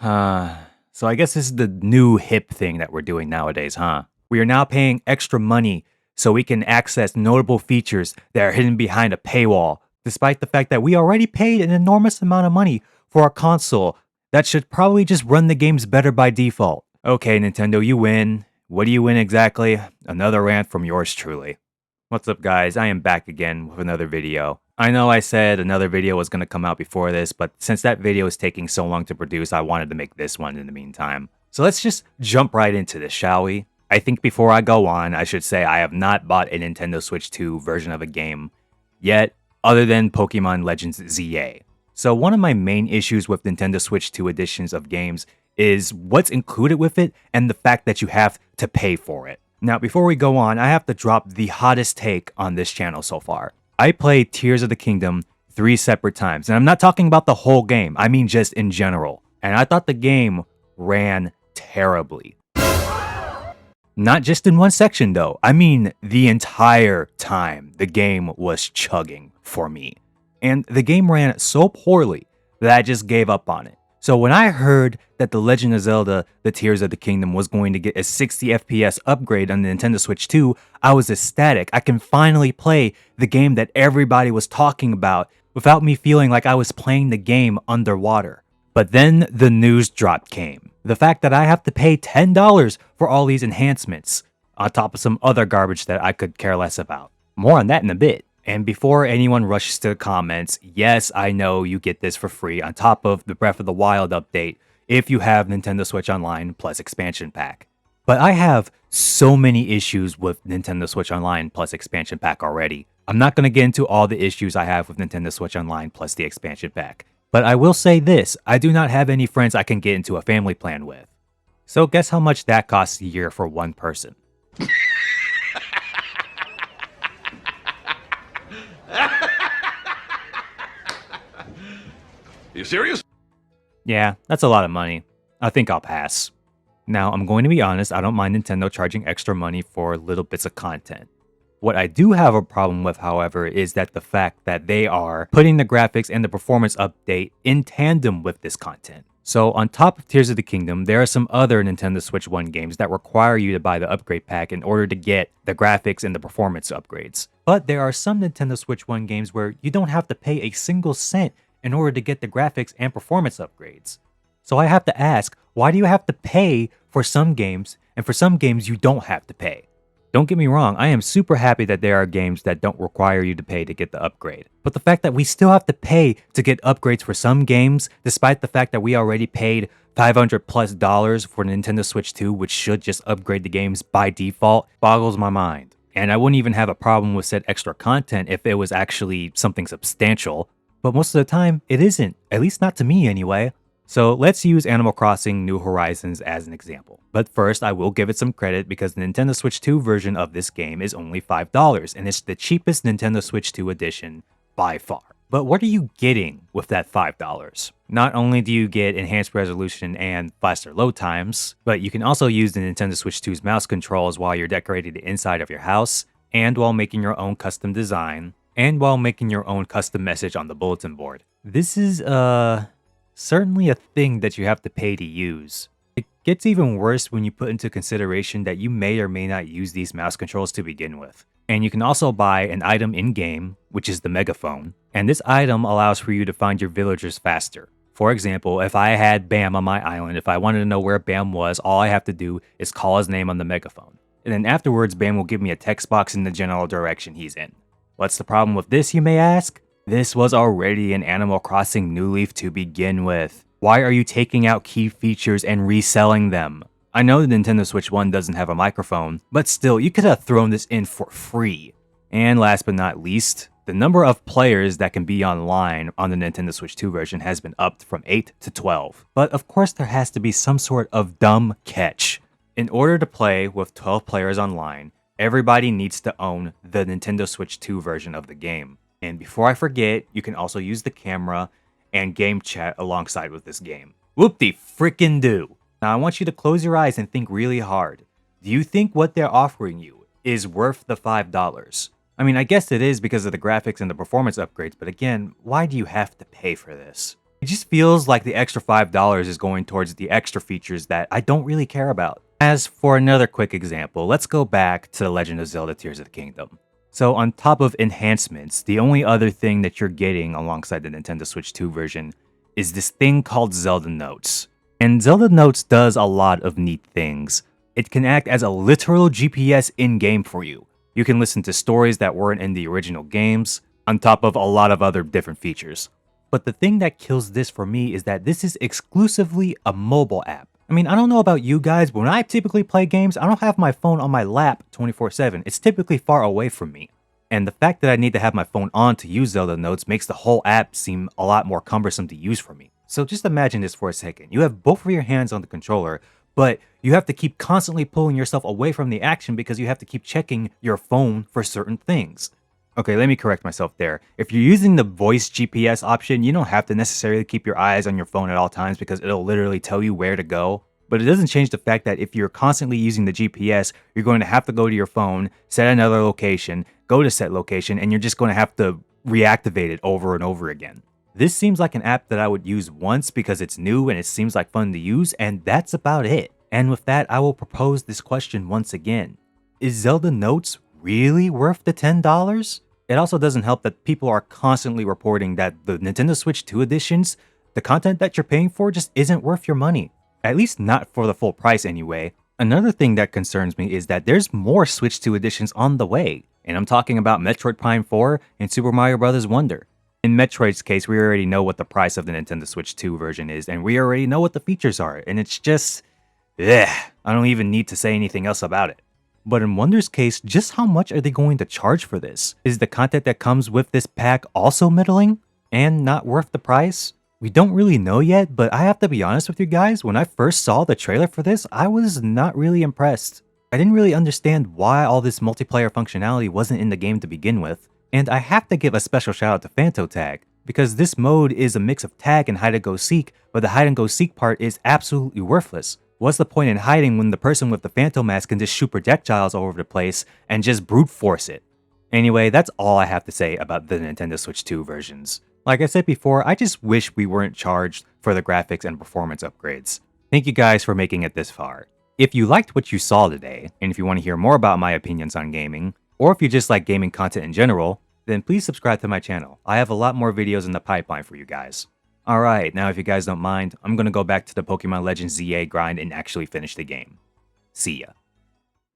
So I guess this is the new hip thing that we're doing nowadays, huh? We are now paying extra money so we can access notable features that are hidden behind a paywall, despite the fact that we already paid an enormous amount of money for our console that should probably just run the games better by default. Okay, Nintendo, you win. What do you win exactly? Another rant from yours truly. What's up, guys? I am back again with another video. I know I said another video was going to come out before this, but since that video is taking so long to produce, I wanted to make this one in the meantime. So let's just jump right into this, shall we? I think before I go on, I should say I have not bought a Nintendo Switch 2 version of a game yet, other than Pokemon Legends ZA. So one of my main issues with Nintendo Switch 2 editions of games is what's included with it and the fact that you have to pay for it. Now, before we go on, I have to drop the hottest take on this channel so far. I played Tears of the Kingdom 3 separate times, and I'm not talking about the whole game, I mean just in general. And I thought the game ran terribly. Not just in one section though, I mean the entire time the game was chugging for me. And the game ran so poorly that I just gave up on it. So when I heard that The Legend of Zelda The Tears of the Kingdom was going to get a 60 FPS upgrade on the Nintendo Switch 2, I was ecstatic. I can finally play the game that everybody was talking about without me feeling like I was playing the game underwater. But then the news drop came. The fact that I have to pay $10 for all these enhancements, on top of some other garbage that I could care less about. More on that in a bit. And before anyone rushes to the comments, yes, I know you get this for free on top of the Breath of the Wild update if you have Nintendo Switch Online plus expansion pack. But I have so many issues with Nintendo Switch Online plus expansion pack already. I'm not going to get into all the issues I have with Nintendo Switch Online plus the expansion pack. But I will say this, I do not have any friends I can get into a family plan with. So guess how much that costs a year for one person? You serious? Yeah, that's a lot of money. I think I'll pass. Now, I'm going to be honest, I don't mind Nintendo charging extra money for little bits of content. What I do have a problem with, however, is that the fact that they are putting the graphics and the performance update in tandem with this content. So on top of Tears of the Kingdom, there are some other Nintendo Switch 1 games that require you to buy the upgrade pack in order to get the graphics and the performance upgrades. But there are some Nintendo Switch 1 games where you don't have to pay a single cent in order to get the graphics and performance upgrades. So I have to ask, why do you have to pay for some games, and for some games you don't have to pay? Don't get me wrong, I am super happy that there are games that don't require you to pay to get the upgrade. But the fact that we still have to pay to get upgrades for some games, despite the fact that we already paid $500+ for Nintendo Switch 2, which should just upgrade the games by default, boggles my mind. And I wouldn't even have a problem with said extra content if it was actually something substantial. But most of the time, it isn't, at least not to me anyway. So let's use Animal Crossing New Horizons as an example. But first, I will give it some credit because the Nintendo Switch 2 version of this game is only $5, and it's the cheapest Nintendo Switch 2 edition by far. But what are you getting with that $5? Not only do you get enhanced resolution and faster load times, but you can also use the Nintendo Switch 2's mouse controls while you're decorating the inside of your house, and while making your own custom design, and while making your own custom message on the bulletin board. This is, certainly a thing that you have to pay to use. It gets even worse when you put into consideration that you may or may not use these mouse controls to begin with. And you can also buy an item in-game, which is the megaphone, and this item allows for you to find your villagers faster. For example, if I had Bam on my island, if I wanted to know where Bam was, all I have to do is call his name on the megaphone. And then afterwards, Bam will give me a text box in the general direction he's in. What's the problem with this, you may ask? This was already an Animal Crossing New Leaf to begin with. Why are you taking out key features and reselling them? I know the Nintendo Switch 1 doesn't have a microphone, but still, you could have thrown this in for free. And last but not least, the number of players that can be online on the Nintendo Switch 2 version has been upped from 8 to 12. But of course there has to be some sort of dumb catch. In order to play with 12 players online, everybody needs to own the Nintendo Switch 2 version of the game. And before I forget, you can also use the camera and game chat alongside with this game. Whoop-de-frickin-do! Now I want you to close your eyes and think really hard. Do you think what they're offering you is worth the $5? I mean, I guess it is because of the graphics and the performance upgrades, but again, why do you have to pay for this? It just feels like the extra $5 is going towards the extra features that I don't really care about. As for another quick example, let's go back to The Legend of Zelda Tears of the Kingdom. So on top of enhancements, the only other thing that you're getting alongside the Nintendo Switch 2 version is this thing called Zelda Notes. And Zelda Notes does a lot of neat things. It can act as a literal GPS in-game for you. You can listen to stories that weren't in the original games, on top of a lot of other different features. But the thing that kills this for me is that this is exclusively a mobile app. I mean, I don't know about you guys, but when I typically play games, I don't have my phone on my lap 24/7. It's typically far away from me. And the fact that I need to have my phone on to use Zelda Notes makes the whole app seem a lot more cumbersome to use for me. So just imagine this for a second. You have both of your hands on the controller, but you have to keep constantly pulling yourself away from the action because you have to keep checking your phone for certain things. Okay, let me correct myself there. If you're using the voice GPS option, you don't have to necessarily keep your eyes on your phone at all times because it'll literally tell you where to go. But it doesn't change the fact that if you're constantly using the GPS, you're going to have to go to your phone, set another location, go to set location, and you're just going to have to reactivate it over and over again. This seems like an app that I would use once because it's new and it seems like fun to use, and that's about it. And with that, I will propose this question once again. Is Zelda Notes really worth the $10? It also doesn't help that people are constantly reporting that the Nintendo Switch 2 editions, the content that you're paying for just isn't worth your money. At least not for the full price anyway. Another thing that concerns me is that there's more Switch 2 editions on the way, and I'm talking about Metroid Prime 4 and Super Mario Bros. Wonder. In Metroid's case, we already know what the price of the Nintendo Switch 2 version is, and we already know what the features are, and it's just... I don't even need to say anything else about it. But in Wonder's case, just how much are they going to charge for this? Is the content that comes with this pack also middling? And not worth the price? We don't really know yet, but I have to be honest with you guys, when I first saw the trailer for this, I was not really impressed. I didn't really understand why all this multiplayer functionality wasn't in the game to begin with. And I have to give a special shout out to Phanto Tag, because this mode is a mix of tag and hide and go seek, but the hide and go seek part is absolutely worthless. What's the point in hiding when the person with the Phantom Mask can just shoot projectiles all over the place and just brute force it? Anyway, that's all I have to say about the Nintendo Switch 2 versions. Like I said before, I just wish we weren't charged for the graphics and performance upgrades. Thank you guys for making it this far. If you liked what you saw today, and if you want to hear more about my opinions on gaming, or if you just like gaming content in general, then please subscribe to my channel. I have a lot more videos in the pipeline for you guys. Alright, now if you guys don't mind, I'm gonna go back to the Pokemon Legends ZA grind and actually finish the game. See ya.